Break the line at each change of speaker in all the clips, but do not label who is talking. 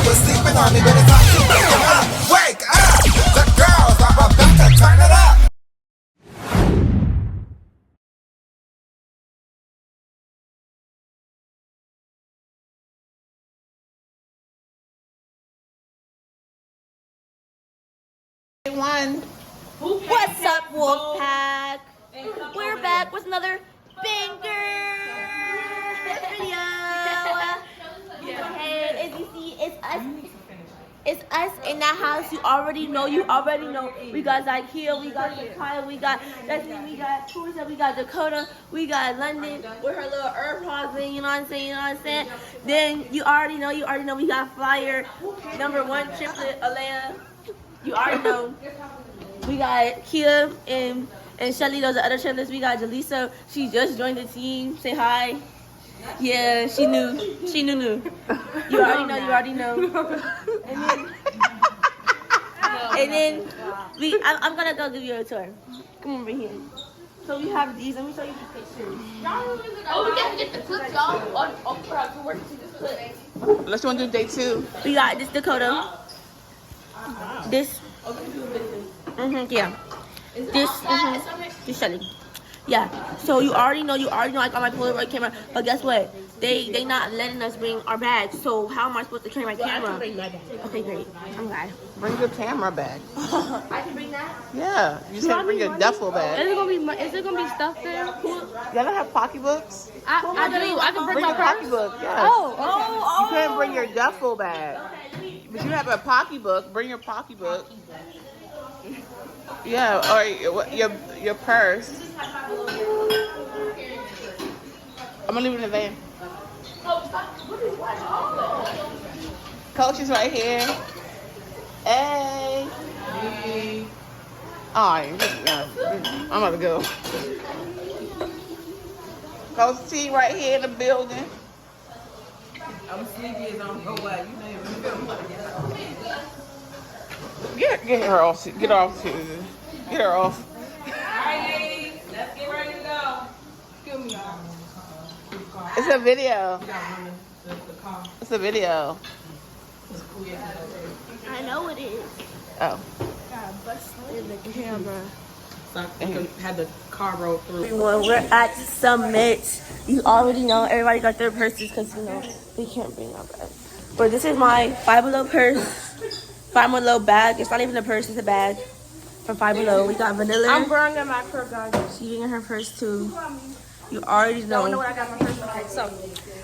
y'all was sleeping on me, but it's time to wake up. Wake up! The girls are about to turn it up.
One.
What's up, Wolfpack? We're back with another banger video. Hey, as you see, it's us. It's us in that house. You already know. We got Zykia, we got Kyle, we got Destiny, we got Teresa, we got Dakota, we got London with her little AirPods in. You know what I'm saying? Then you already know. We got Flyer, #1 triplet, Alea. You already know. We got Kia and Shelly, those are other triplets. We got Jaleesa. She just joined the team. Say hi. Yeah, she knew. You already know. And then I'm gonna go give you a tour. Come over here. So we have these. Let me show you the pictures.
Oh, we gotta get the clips, y'all.
Let's go do day 2.
We got this Dakota. This. Yeah. This Shelly. Yeah. So you already know I got my Polaroid camera. But guess what? They not letting us bring our bags. So how am I supposed to carry my camera? Okay, great. I'm glad.
Bring your camera bag.
I can bring that?
Yeah. You said bring your duffel bag.
Is it gonna be stuff there?
Y'all don't have pocketbooks?
I can bring
Your
my purse.
pocketbook, yes.
Oh,
You can't bring your duffel bag. But you have a pocketbook. Bring your pocketbook. Yeah, or your purse. I'm gonna leave it in the van. Coach is right here. Hey. I'm about to go. Coach T right here in the building.
I'm sleepy as I don't know why. You know
Get her off. Get her off. Get her off.
Alright, ladies, let's get ready to go. Excuse me, y'all.
It's a video.
The car.
It's a video.
I know it is.
Oh.
In the camera.
So I had the car roll through.
Everyone, we're at Summit. You already know everybody got their purses because we can't bring our bags. But this is my Five Below purse, Five Below bag. It's not even a purse, it's a bag from Five Below. We got Vanilla.
I'm bringing my purse, guys.
She's in her purse too. You already
I don't know
know.
what I got my purse. Okay, so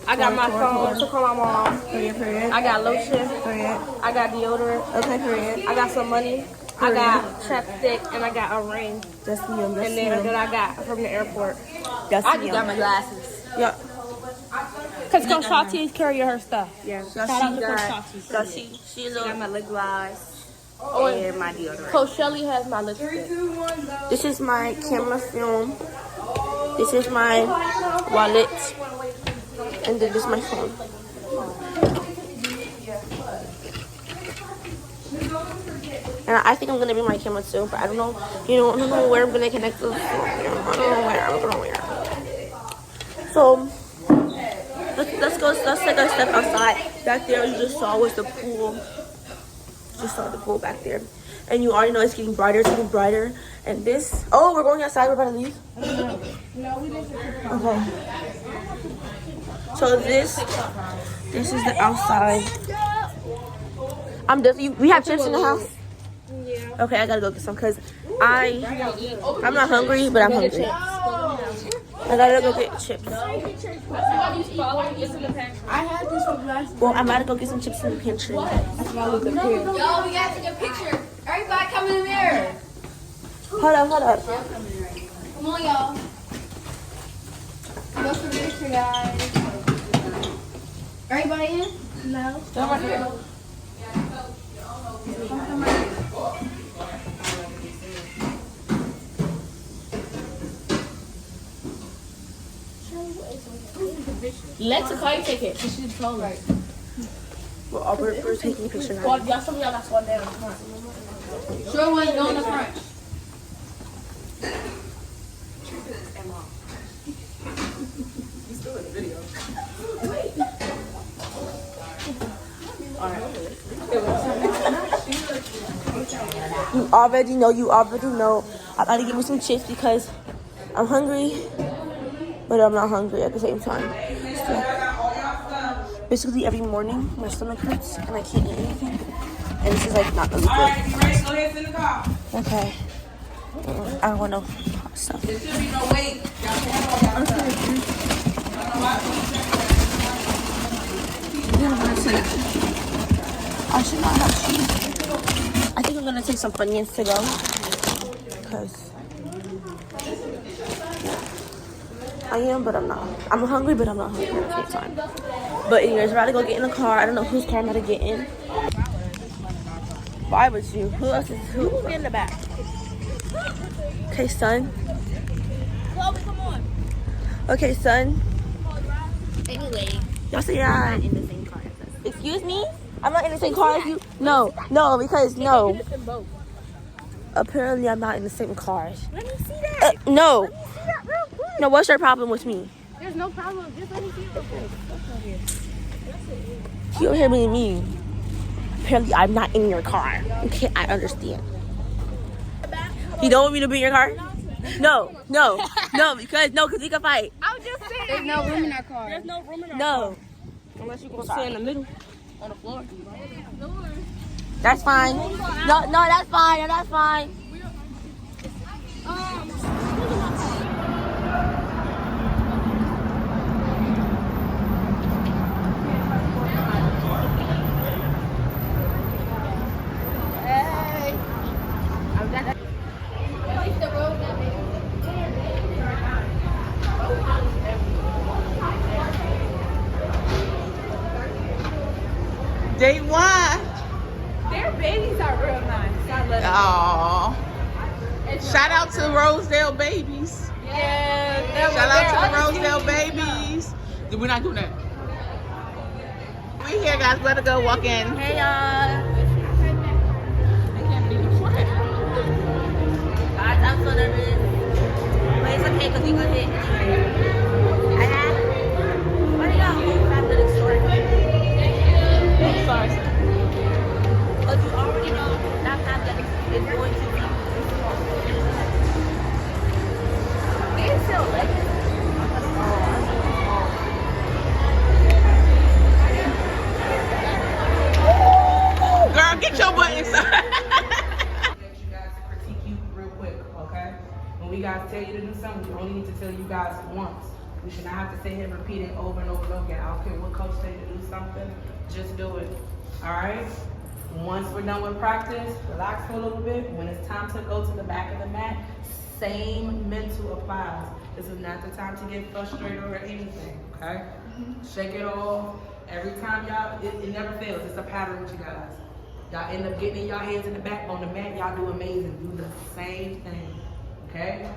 I got my phone to call my mom.
Period.
I got lotion.
Period.
I got deodorant.
Okay, period.
I got some money. I got chapstick and I got a ring.
That's me.
And then that I got from the airport.
That's
I
me.
just got my glasses.
Yeah.
Cause Coach Shawty's carrying her stuff.
Yeah.
Shout out to Coach Shawty.
So she got my lip gloss and my deodorant.
Coach Shelly has my lipstick.
This is my camera film. This is my wallet. And then this is my phone. And I think I'm gonna bring my camera too, but I don't know. I don't know where I'm gonna connect to. I don't know where I'm gonna wear. So let's go. Let's take a step outside. Back there, you just saw was the pool. Just saw the pool back there, and you already know it's getting brighter. It's getting brighter. And this. Oh, we're going outside. We're about to leave.
No, we didn't.
Okay. So this is the outside. I'm definitely. We have chips in the house.
Yeah.
Okay, I gotta go get some because I'm not hungry, but I'm hungry. I gotta go get chips.
I had this for last.
Well, I'm about to go get some chips in the pantry.
Yo, we gotta take a picture. Everybody come in the mirror.
Hold up.
Come on, y'all. Go for the picture, guys. Everybody in? No.
Come right here.
Lexa, how you take it? She's close. Right.
Well, we're taking a picture now.
Well, y'all, some of y'all got squad down. Sure one, go in the front.
You already know. I'm about to give me some chips because I'm hungry, but I'm not hungry at the same time. So, basically, every morning my stomach hurts and I can't eat anything, and this is like not really good.
Alright, you ready? Go ahead, sit in the car.
Okay. I don't want no hot stuff.
There should be no wait. Y'all can have all y'all stuff.
I should not have cheese. I think I'm gonna take some Funyuns to go, cause I am, but I'm not. I'm hungry, but I'm not hungry at the same time. But anyways, we're about to go get in the car. I don't know whose car I'm about to get in. Why would you? Who's in the back? Okay, son.
Chloe, come on.
Okay, son.
Anyway,
Y'all say hi.
in the same car as us.
Excuse me? I'm not in the same car as you. No, because no. Apparently, I'm not in the same car.
Let me see that.
No.
Let me see that real quick.
No, what's your problem with me?
There's no problem. Just let me see it real quick.
You don't hear me. Apparently, I'm not in your car. Okay, I understand. You don't want me to be in your car? No, because we can fight.
I'm just saying. There's no room in our car. There's no room in our car.
No. Unless you go sit in the middle. On the floor. That's fine. No, that's fine. That's fine.
Day one.
Their babies are real nice. I love
Aww. Shout out to Rosedale babies.
Yeah.
Shout out to the Rosedale babies. We're not doing that. We here, guys. Let her go walk in.
Hey, y'all. Guys, I'm so nervous. But it's okay because we got it. Where'd he go? After the story.
Sorry.
But you already know that that is going to be. It's still like
Girl, get your butt inside.
you guys critique you real quick, okay? When we guys tell you to do something, we only need to tell you guys once. We should not have to sit here repeating over and over and over again. I don't care what coach tell you to do something, just do it. Alright? Once we're done with practice, relax for a little bit. When it's time to go to the back of the mat, same mental applies. This is not the time to get frustrated or anything, okay? Shake it off. Every time y'all, it never fails. It's a pattern with you guys. Y'all end up getting your hands in the back on the mat. Y'all do amazing. Do the same thing, okay?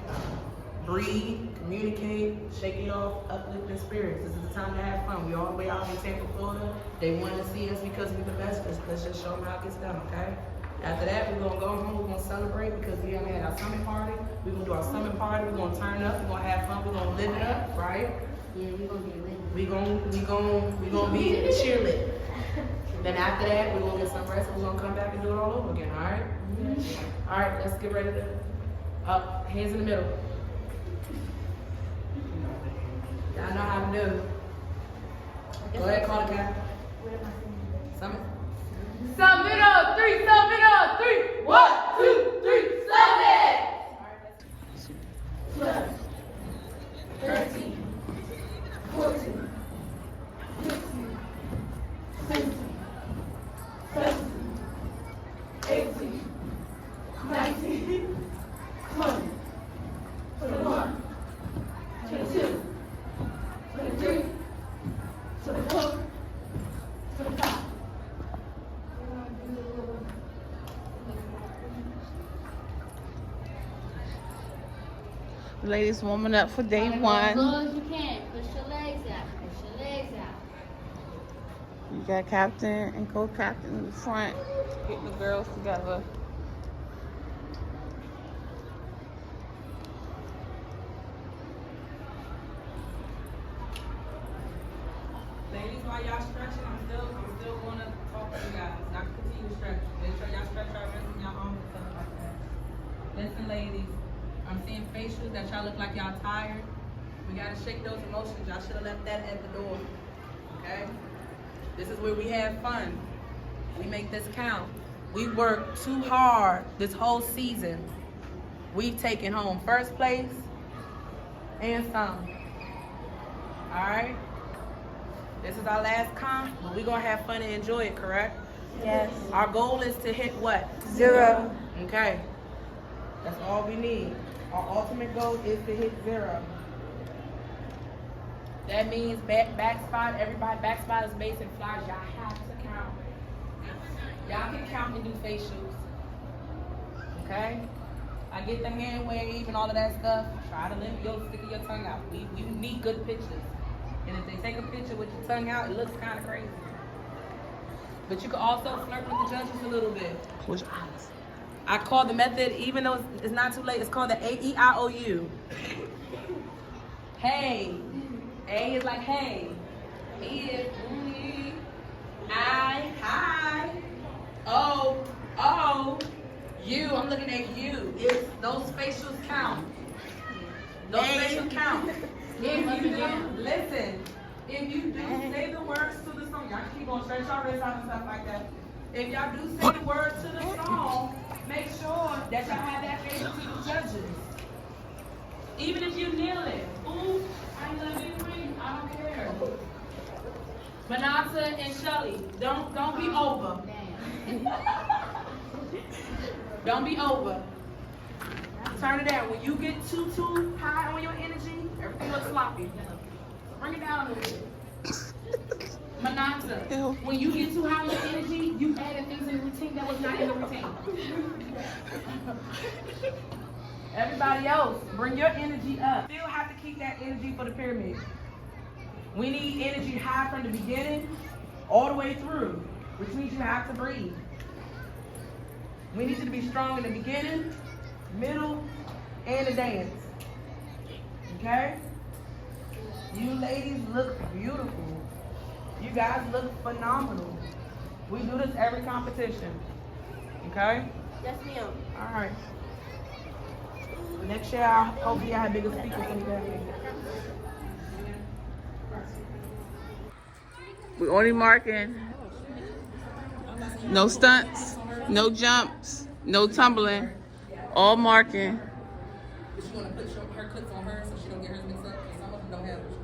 Breathe, communicate, shake it off, uplift their spirits. This is the time to have fun. We all the way out in Tampa, Florida. They want to see us because we're the best. Let's just show them how it gets done, okay? After that, we're going to go home. We're going to celebrate because we haven't had our summit party. We're going to do our summit party. We're going to turn up. We're going to have fun. We're going to live it up, right?
Yeah, we're going to get lit.
We're going to be cheerleading. Then after that, we're going to get some rest. We're going to come back and do it all over again, all right? All right, let's get ready to up. Hands in the middle. Y'all know how to do it. Go ahead, call the guy. Summit.
Summit up, 3, summit up, 3. 1, 2, 3, summit! 12, 13, 14, 15, 16, 17, 18, 19, 20, 21, 22, 23, 24, 25.
Ladies warming up for day
As
one.
low as you can. Push your legs out. Push your legs out.
You got captain and co-captain in the front, getting the girls together.
Ladies, while y'all stretching, I'm still going to talk to I'm seeing facials that y'all look like y'all tired. We gotta shake those emotions. Y'all should have left that at the door. Okay? This is where we have fun. We make this count. We worked too hard this whole season. We've taken home first place and some. Alright? This is our last comp, but we're gonna have fun and enjoy it, correct?
Yes.
Our goal is to hit what?
0.
Okay. That's all we need. Our ultimate goal is to hit 0. That means back spot, everybody, back spot is base and flies. Y'all have to count. Y'all can count and do facials. Okay? I get the hand wave and all of that stuff. Try to limit your stick of your tongue out. We need good pictures. And if they take a picture with your tongue out, it looks kind of crazy. But you can also flirt with the judges a little bit.
Close your eyes.
I call the method, even though it's not too late, it's called the AEIOU. Hey. A is like hey. E is I, hi. O, U, I'm looking at you. It's those facials count. Those facials count. If you don't, listen, if you do say the words to the song, y'all can keep on stretch your wrists out and stuff like that. If y'all do say the words to the song, make sure that y'all have that face to the judges. Even if you kneel it. Ooh, I love you, queen. I don't care. Manata and Shelly, don't be over. Don't be over. Turn it down. When you get too high on your energy, everything looks sloppy. Bring it down a little bit. Manata, when you get too high on your energy, you added things in the routine that was not in the routine. Everybody else, bring your energy up. Still have to keep that energy for the pyramid. We need energy high from the beginning all the way through, which means you have to breathe. We need you to be strong in the beginning, middle, and the dance. Okay? You ladies look beautiful. You guys look phenomenal. We do this every competition. Okay?
Yes, ma'am.
All right. Next year, hopefully I have bigger speakers than you have.
We're only marking. No stunts, no jumps, no tumbling. All marking.
But you want to put her clips on her so she don't get hers mixed up? Because some of them don't have what you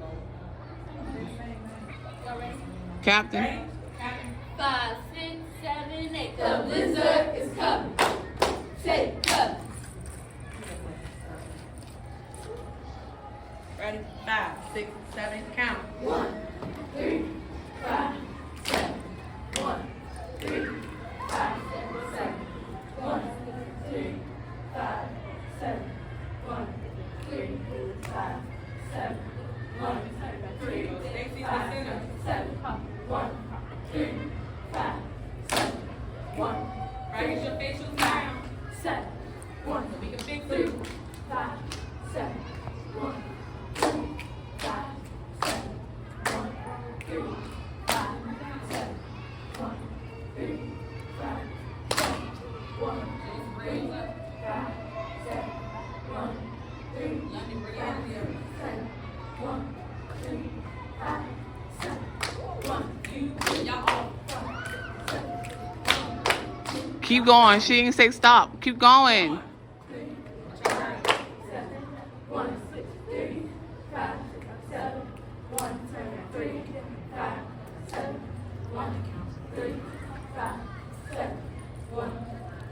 want.
Captain.
Ready? Captain.
5, 6, 7, 8. The blizzard is coming. Take up.
Ready? 5, 6, 7, count.
1, 3, 5, 7. 1, 3, 5, 7. 1, 3, 5, 7. 1, 3, 5, 7. 1, 3, 5, 7. 1, 3, 5, 7. 1.
Practice your facial sound.
7. 1,
So we can fix
3,
it.
5, 7. 1, 3, 5, 7. 1, 3, 5, 7. 1, 3, 5, 7. 1, 3, 5, 7. 1, 3, 5, 7. 1, 3, 5, 7. 1, 2, y'all all.
Keep going. She didn't say stop. Keep going.
1, 3, 5, 7. 1, 3, 5, 7. 1, 3, 5, 7. 1,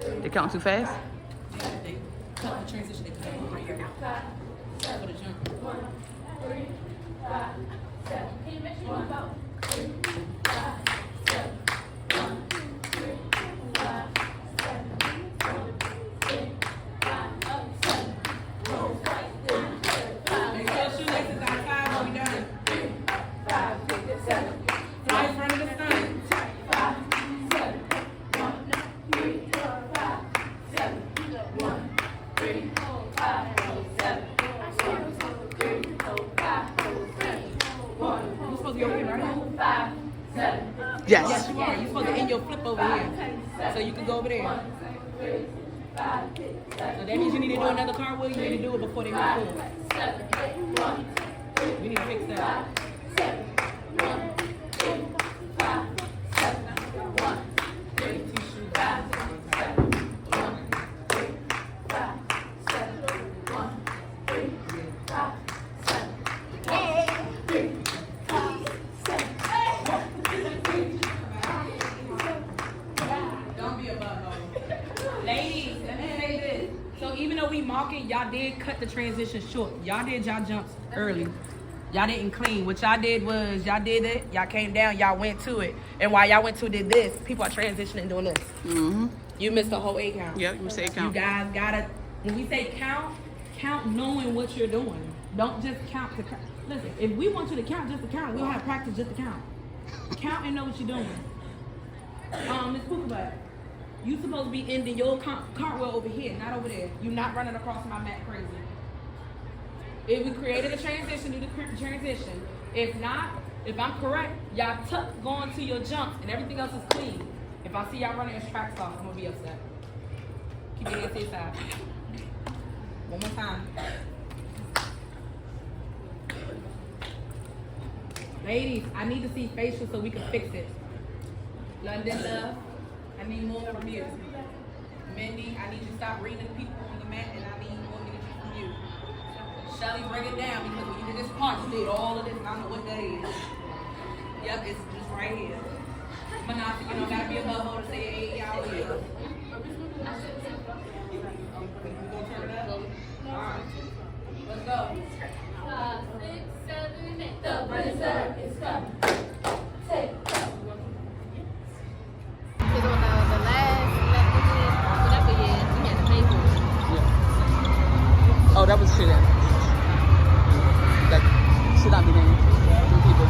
3,
They count too fast?
They cut the transition. They cut it right here now.
5, 7.
For the jump.
1, 3, 5, 7. Can you make sure you go? 3, 5, 7. 1, 3, 5, 7. 1, 3, 5, 7. 1, 3, 5,
Make sure shoelaces are tied when we done.
5, 7.
Fly in front of the sun.
5, 7. 1, 3, 5, 7. 1, 3, 5, 7. 1, 3, 5, 7. 1,
You're supposed to be over here, right?
5, 7.
Yes,
Yes.
you are. You're supposed to end your flip over here. So you can go over there.
1, 3,
So that means you need to do another cartwheel. You need to do it before they move forward. We need to fix that. Ladies, let me say this. So even though we mocking, y'all did cut the transition short. Y'all did y'all jumps early. Y'all didn't clean. What y'all did was y'all did it. Y'all came down. Y'all went to it. And while y'all went to it, did this. People are transitioning doing this.
Mm-hmm.
You missed the whole 8 count.
Yep, you say count.
You guys gotta. When we say count, count knowing what you're doing. Don't just count to count. Listen, if we want you to count just to count, we'll have practice just to count. Count and know what you're doing. Miss Pookabutt, you supposed to be ending your cartwheel over here, not over there. You're not running across my mat crazy. If we created a transition, do the transition. If not, if I'm correct, y'all tuck going to your jumps and everything else is clean. If I see y'all running your tracks off, I'm gonna be upset. Keep your hands to your side. One more time. Ladies, I need to see facial so we can fix it. London Love, I need more from you. Mindy, I need you to stop reading people on the mat and I need more energy from you. Shelly, break it down because when you did this part, you did all of this and I don't know what that is. Yep, it's just right here. Manasi, you don't gotta be a butthole to say it 8 y'all here. You gonna turn it up? Alright. Let's go.
5, 6, 7, 8. The blizzard is coming. Take it.
Because on the last whatever year, we had to pay for it.
Oh, that was shit. That should not be named. People.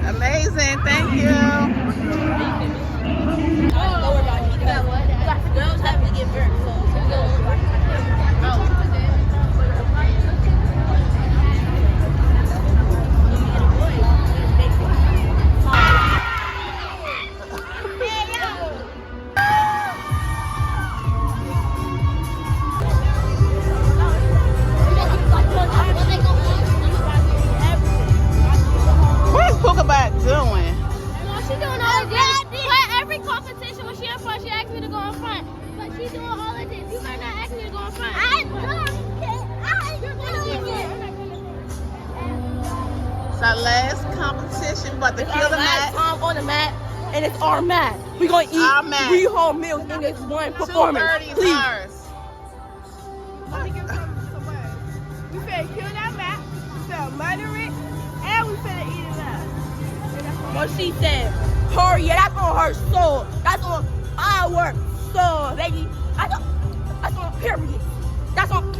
Amazing, thank you.
Girls have to get burnt, so
What is Pookabutt doing?
she's doing all of this. But every competition when she in front, she asks me to go in front. But she's doing all of this. You better not ask me to go in front.
It's our last competition, but to kill the
Last
mat.
time on the mat, and it's our mat. We gonna eat
Our mat.
3 whole meals in this one performance.
230
Please.
bars.
We finna kill that mat, we finna murder it, and we finna eat it up.
What she said, her, yeah, that's on her soul. That's on our soul, baby. That's on period. That's on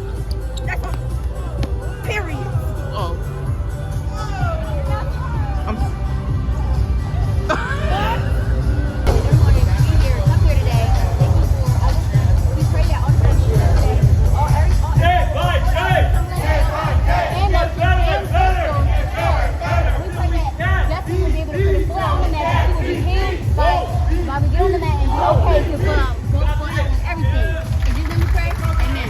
period.
Oh.
While we get on the mat and be okay to go out and everything. And just let me pray. Amen.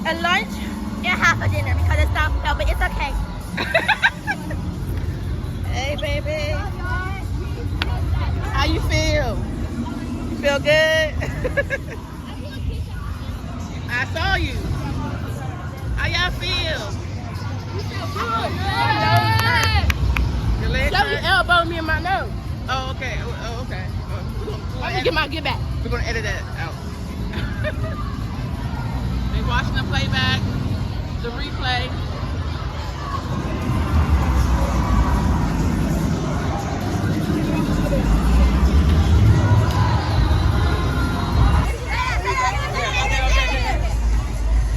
a lunch and half a dinner because it's not, no, but it's okay.
Hey, baby. How you feel? You feel good? I saw you. How y'all feel? Your legs
Don't you
hurt?
elbow me in my nose.
Oh, okay. Oh, okay.
I'm gonna get back.
We're gonna edit that out. They watching the playback, the replay.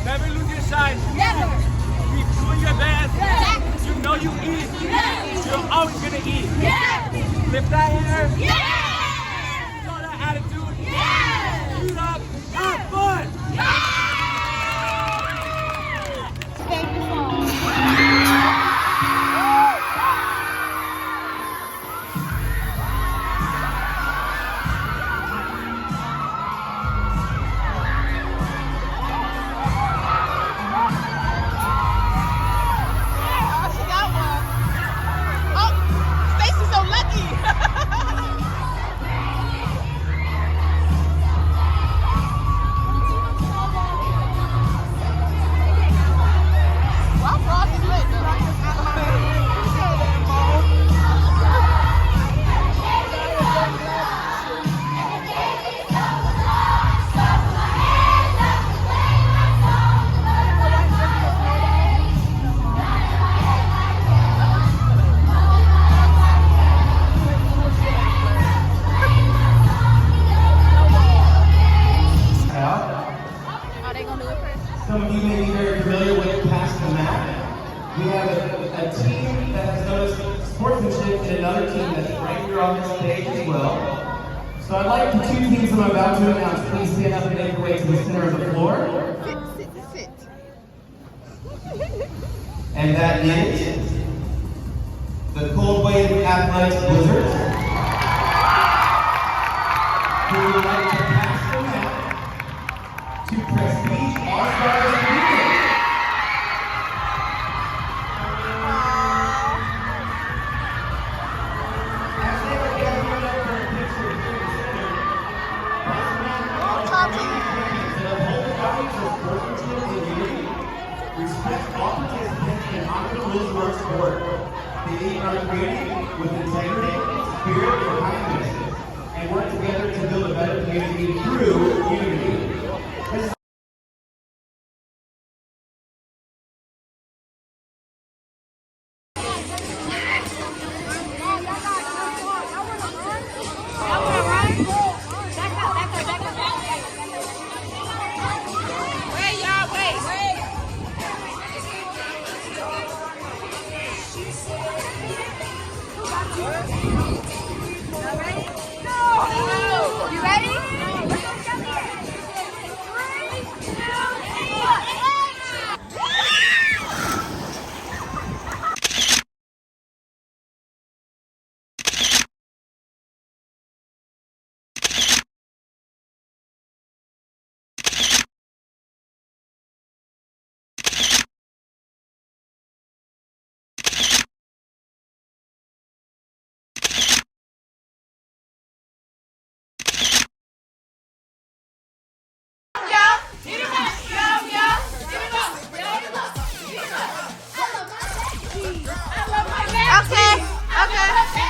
Never lose your shine.
Never.
Keep doing your best.
Yes.
You know you eat.
Yes.
You're always gonna eat.
Yes.
Lift that hair.
Yes.
Show that attitude.
Yes.
Shoot up. Have fun.
Some of you may be very familiar with Pass the Map. We have a team that has noticed sportsmanship and another team that's right here on this stage as well. So I'd like the two teams I'm about to announce, please stand up and make your way to the center of the floor.
Sit.
And that is the Cold Wave Athletics Blizzards, who would like to pass the map to Prestige All-Stars Weekend. As they are gathering up for a picture here in the center, pass the map to champions that uphold the values of sportsmanship and unity, respect all participants, and honor the rules of our sport. They lead our community with integrity, spirit, and kindness, and work together to build a better community through unity.
You ready? Okay.